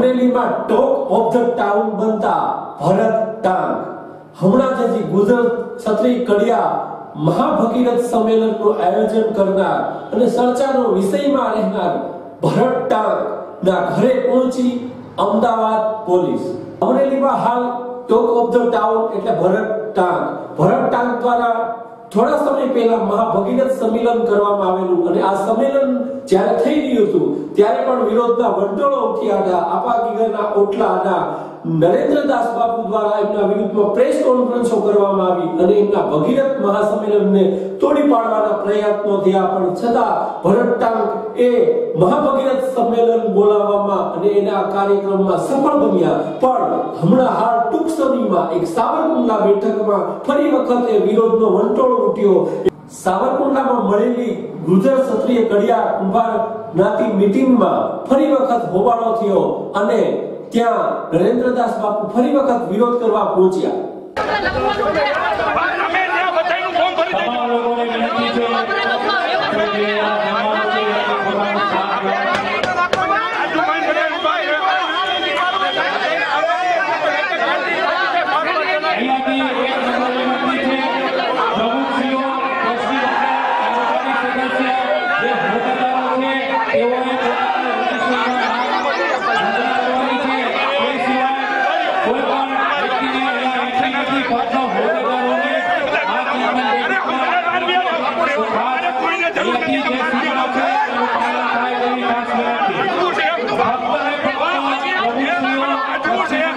અમરેલીમાં talk of the town બનતા ભરત ટાંક હમણાં જ ગુજરાત ક્ષત્રિય કડિયા મહાભગીરથ સંમેલનનું આયોજન કરનાર અને ચર્ચાનો વિષયમાં રહેનાર ભરત ટાંક ના ઘરે પહોંચી અમદાવાદ પોલીસ। અમરેલીમાં હાલ ટોક ઓફ ધ ટાઉન એટલે ભરત ટાંક દ્વારા થોડા સમય પહેલા મહાભગીરથ સંમેલન કરવામાં આવેલું અને આ સંમેલન જ્યારે થઈ રહ્યું હતું ત્યારે પણ વિરોધના વંટોળો ઉઠ્યા હતા। આપાગીરના ઓટલાના નરેન્દ્રદાસ બાપુ દ્વારા એમના વિરુદ્ધમાં પ્રેસ કોન્ફરન્સો કરવામાં આવી અને એમના ભગીરથ મહાસંમેલનને તોડી પાડવાના પ્રયત્નો થયા, પણ છતાં ભરત ટાંક એ મહાભગીરથ સંમેલન બોલાવવામાં અને એના કાર્યક્રમમાં સફળ બન્યા। પણ હમણાં હાલ ટૂંક સમયમાં એક સાવરકુંડલા બેઠકમાં ફરી વખત એ વિરોધનો વંટોળો ઉઠ્યો। સાવરકુંડલામાં મળેલી ગુજરાત ક્ષત્રિય કડિયા કુંભાર જ્ઞાતિ મીટિંગમાં ફરી વખત હોબાળો થયો અને ત્યાં નરેન્દ્રદાસ બાપુ ફરી વખત વિરોધ કરવા પહોંચ્યા। છે